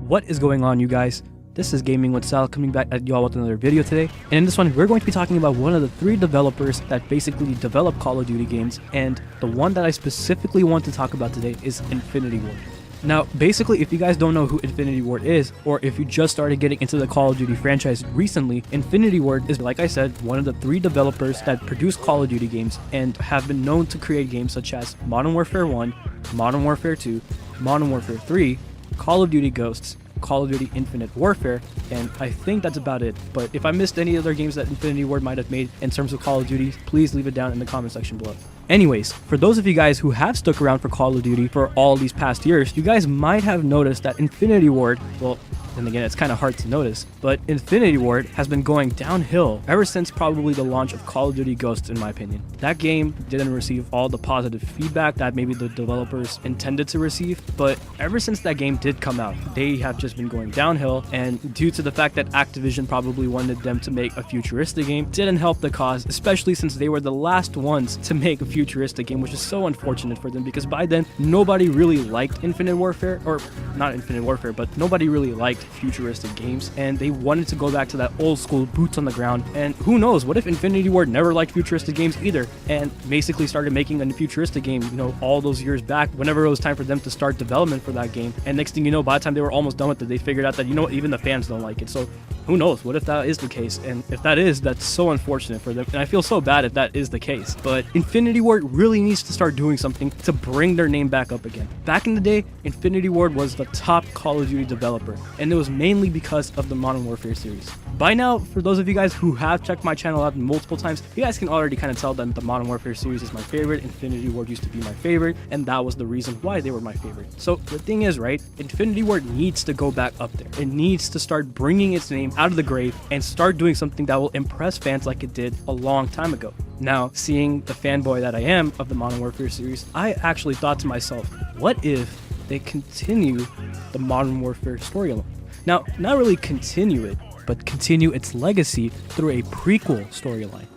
What is going on, you guys? This is Gaming with Sal coming back at y'all with another video today. And in this one, we're going to be talking about one of the 3 developers that basically develop Call of Duty games. And the one that I specifically want to talk about today is Infinity Ward. Now, basically, if you guys don't know who Infinity Ward is, or if you just started getting into the Call of Duty franchise recently, Infinity Ward is, like I said, one of the 3 developers that produce Call of Duty games and have been known to create games such as Modern Warfare 1, Modern Warfare 2, Modern Warfare 3, Call of Duty Ghosts, Call of Duty Infinite Warfare, and I think that's about it. But if I missed any other games that Infinity Ward might have made in terms of Call of Duty, please leave it down in the comment section below. Anyways, for those of you guys who have stuck around for Call of Duty for all these past years, you guys might have noticed that Infinity Ward, well, and again, it's kind of hard to notice, but Infinity Ward has been going downhill ever since probably the launch of Call of Duty Ghosts, in my opinion. That game didn't receive all the positive feedback that maybe the developers intended to receive, but ever since that game did come out, they have just been going downhill, and due to the fact that Activision probably wanted them to make a futuristic game, didn't help the cause, especially since they were the last ones to make a futuristic game, which is so unfortunate for them, because by then, nobody really liked Infinite Warfare, or not Infinite Warfare, but nobody really liked futuristic games, and they wanted to go back to that old school boots on the ground. And who knows, what if Infinity Ward never liked futuristic games either, and basically started making a futuristic game, you know, all those years back whenever it was time for them to start development for that game, and next thing you know, by the time they were almost done with it, they figured out that, you know what, even the fans don't like it. So who knows, what if that is the case? And if that is, that's so unfortunate for them, and I feel so bad if that is the case. But Infinity Ward really needs to start doing something to bring their name back up again. Back in the day, Infinity Ward was the top Call of Duty developer, and it was mainly because of the Modern Warfare series. By now, for those of you guys who have checked my channel out multiple times, you guys can already kind of tell that the Modern Warfare series is my favorite, Infinity Ward used to be my favorite, and that was the reason why they were my favorite. So the thing is, right, Infinity Ward needs to go back up there. It needs to start bringing its name out of the grave and start doing something that will impress fans like it did a long time ago. Now, seeing the fanboy that I am of the Modern Warfare series, I actually thought to myself, what if they continue the Modern Warfare storyline? Now, not really continue it, but continue its legacy through a prequel storyline.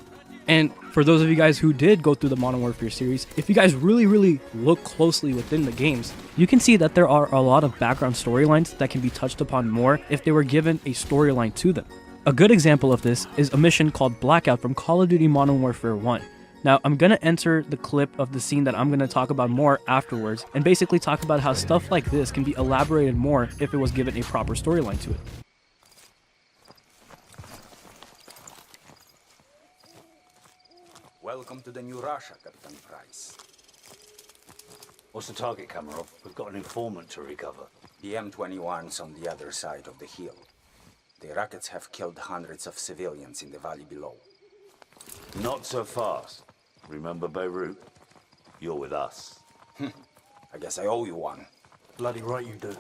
And for those of you guys who did go through the Modern Warfare series, if you guys really look closely within the games, you can see that there are a lot of background storylines that can be touched upon more if they were given a storyline to them. A good example of this is a mission called Blackout from Call of Duty Modern Warfare 1. Now, I'm gonna enter the clip of the scene that I'm gonna talk about more afterwards, and basically talk about how stuff like this can be elaborated more if it was given a proper storyline to it. Welcome to the new Russia, Captain Price. What's the target, Kamarov? We've got an informant to recover. The M21's on the other side of the hill. The rockets have killed hundreds of civilians in the valley below. Not so fast. Remember Beirut? You're with us. I guess I owe you one. Bloody right you do.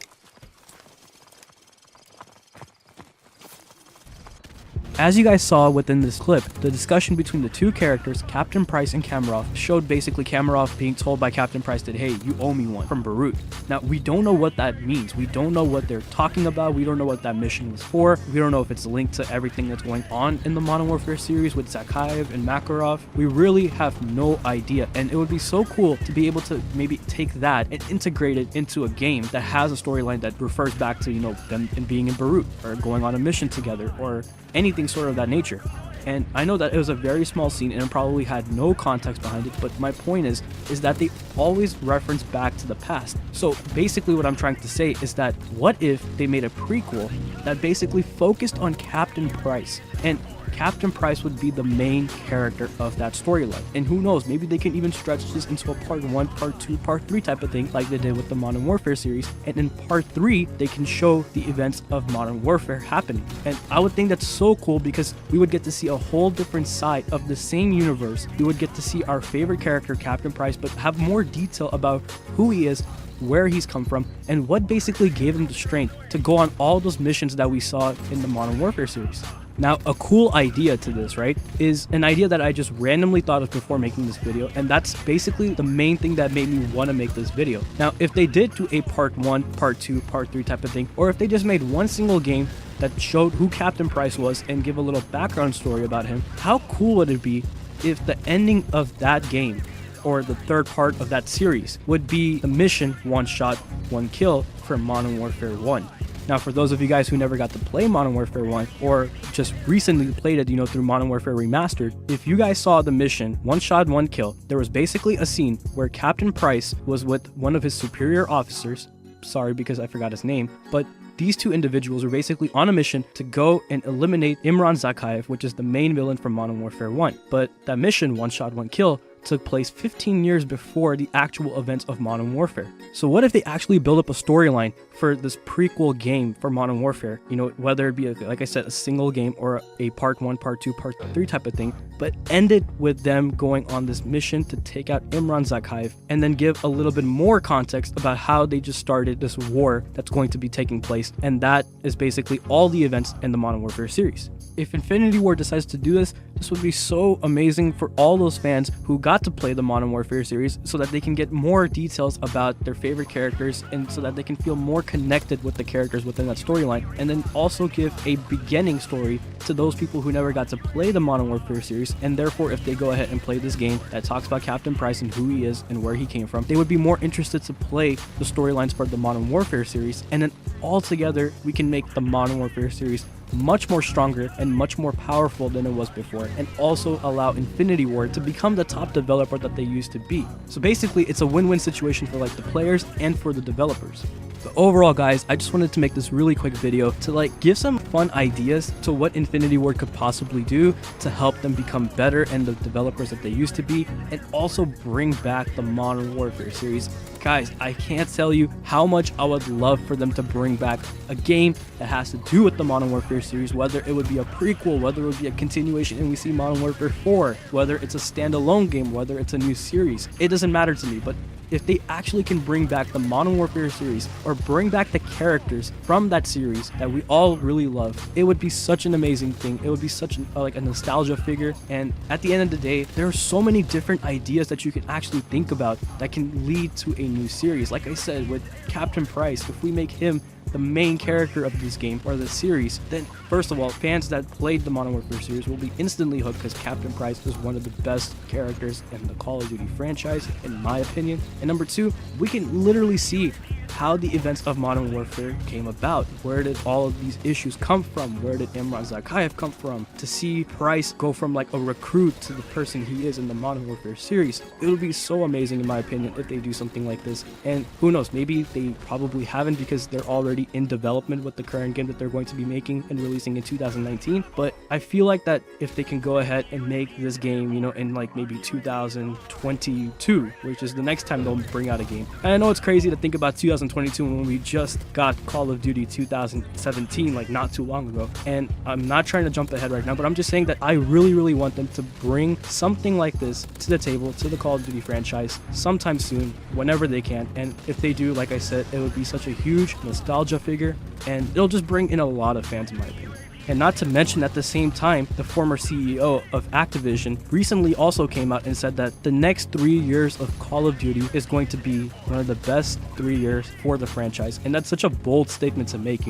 As you guys saw within this clip, the discussion between the 2 characters, Captain Price and Kamarov, showed basically Kamarov being told by Captain Price that, hey, you owe me one, from Beirut. Now, we don't know what that means. We don't know what they're talking about. We don't know what that mission was for. We don't know if it's linked to everything that's going on in the Modern Warfare series with Zakhaev and Makarov. We really have no idea, and it would be so cool to be able to maybe take that and integrate it into a game that has a storyline that refers back to, you know, them being in Beirut, or going on a mission together, or anything sort of that nature. And I know that it was a very small scene and it probably had no context behind it, but my point is that they always reference back to the past. So basically what I'm trying to say is that what if they made a prequel that basically focused on Captain Price, and Captain Price would be the main character of that storyline? And who knows, maybe they can even stretch this into a part 1, part 2, part 3 type of thing like they did with the Modern Warfare series, and in part 3 they can show the events of Modern Warfare happening. And I would think that's so cool, because we would get to see a whole different side of the same universe. We would get to see our favorite character, Captain Price, but have more detail about who he is, where he's come from, and what basically gave him the strength to go on all those missions that we saw in the Modern Warfare series. Now, a cool idea to this, right, is an idea that I just randomly thought of before making this video, and that's basically the main thing that made me want to make this video. Now, if they did do a part 1, part 2, part 3 type of thing, or if they just made one single game that showed who Captain Price was and give a little background story about him, how cool would it be if the ending of that game, or the 3rd part of that series, would be the mission 1 shot, 1 kill from Modern Warfare 1. Now, for those of you guys who never got to play Modern Warfare 1 or just recently played it, through Modern Warfare Remastered, if you guys saw the mission, one shot, one kill, there was basically a scene where Captain Price was with one of his superior officers. Sorry because I forgot his name, but these two individuals were basically on a mission to go and eliminate Imran Zakhaev, which is the main villain from Modern Warfare 1. But that mission, one shot, one kill, took place 15 years before the actual events of Modern Warfare. So what if they actually build up a storyline for this prequel game for Modern Warfare? Whether it be, like I said, a single game or a part 1, part 2, part 3 type of thing, but end it with them going on this mission to take out Imran Zakhaev, and then give a little bit more context about how they just started this war that's going to be taking place, and that is basically all the events in the Modern Warfare series. If Infinity Ward decides to do this, this would be so amazing for all those fans who got to play the Modern Warfare series, so that they can get more details about their favorite characters, and so that they can feel more connected with the characters within that storyline, and then also give a beginning story to those people who never got to play the Modern Warfare series, and therefore if they go ahead and play this game that talks about Captain Price and who he is and where he came from, they would be more interested to play the storylines for the Modern Warfare series, and then all together we can make the Modern Warfare series much more stronger and much more powerful than it was before, and also allow Infinity Ward to become the top developer that they used to be. So basically it's a win-win situation for the players and for the developers. But overall, guys, I just wanted to make this really quick video to give some fun ideas to what Infinity Ward could possibly do to help them become better and the developers that they used to be, and also bring back the Modern Warfare series. Guys, I can't tell you how much I would love for them to bring back a game that has to do with the Modern Warfare series, whether it would be a prequel, whether it would be a continuation and we see Modern Warfare 4, whether it's a standalone game, whether it's a new series. It doesn't matter to me, but if they actually can bring back the Modern Warfare series, or bring back the characters from that series that we all really love, it would be such an amazing thing. It would be such a nostalgia figure, and at the end of the day, there are so many different ideas that you can actually think about that can lead to a new series. Like I said, with Captain Price, if we make him the main character of this game or the series, then first of all, fans that played the Modern Warfare series will be instantly hooked, because Captain Price is one of the best characters in the Call of Duty franchise, in my opinion. And number two, we can literally see how the events of Modern Warfare came about. Where did all of these issues come from? Where did Imran Zakhaev come from? To see Price go from a recruit to the person he is in the Modern Warfare series, it would be so amazing in my opinion if they do something like this. And who knows, maybe they probably haven't, because they're already in development with the current game that they're going to be making and releasing in 2019. But I feel like that if they can go ahead and make this game, in maybe 2022, which is the next time they'll bring out a game. And I know it's crazy to think about 2022 when we just got Call of Duty 2017 not too long ago, and I'm not trying to jump ahead right now, but I'm just saying that I really want them to bring something like this to the table, to the Call of Duty franchise sometime soon, whenever they can. And if they do, like I said, it would be such a huge nostalgia figure, and it'll just bring in a lot of fans in my opinion. And not to mention, at the same time, the former CEO of Activision recently also came out and said that the next 3 years of Call of Duty is going to be one of the best 3 years for the franchise. And that's such a bold statement to make,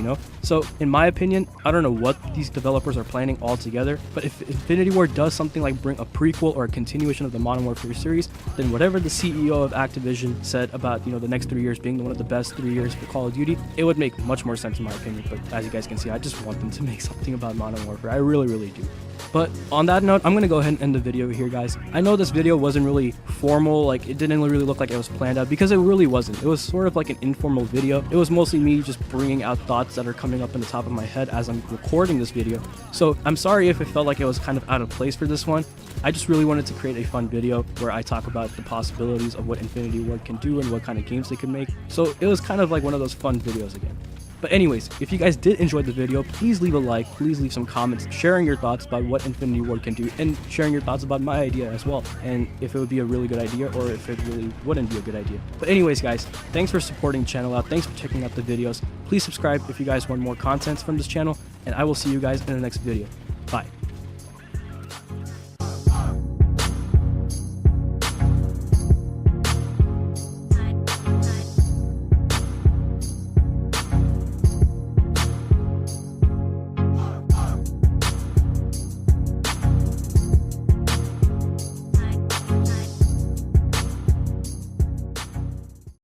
So in my opinion, I don't know what these developers are planning altogether, but if Infinity Ward does something like bring a prequel or a continuation of the Modern Warfare series, then whatever the CEO of Activision said about, the next 3 years being one of the best 3 years for Call of Duty, it would make much more sense in my opinion. But as you guys can see, I just want them to make something about Modern Warfare. I really do. But on that note, I'm gonna go ahead and end the video here, guys. I know this video wasn't really formal, it didn't really look like it was planned out, because it really wasn't. It was sort of like an informal video. It was mostly me just bringing out thoughts that are coming up in the top of my head as I'm recording this video. So I'm sorry if it felt like it was kind of out of place for this one. I just really wanted to create a fun video where I talk about the possibilities of what Infinity Ward can do and what kind of games they can make. So it was kind of like one of those fun videos again. But anyways, if you guys did enjoy the video, please leave a like, please leave some comments sharing your thoughts about what Infinity Ward can do, and sharing your thoughts about my idea as well, and if it would be a really good idea or if it really wouldn't be a good idea. But anyways, guys, thanks for supporting the channel out, thanks for checking out the videos. Please subscribe if you guys want more content from this channel, and I will see you guys in the next video. Bye.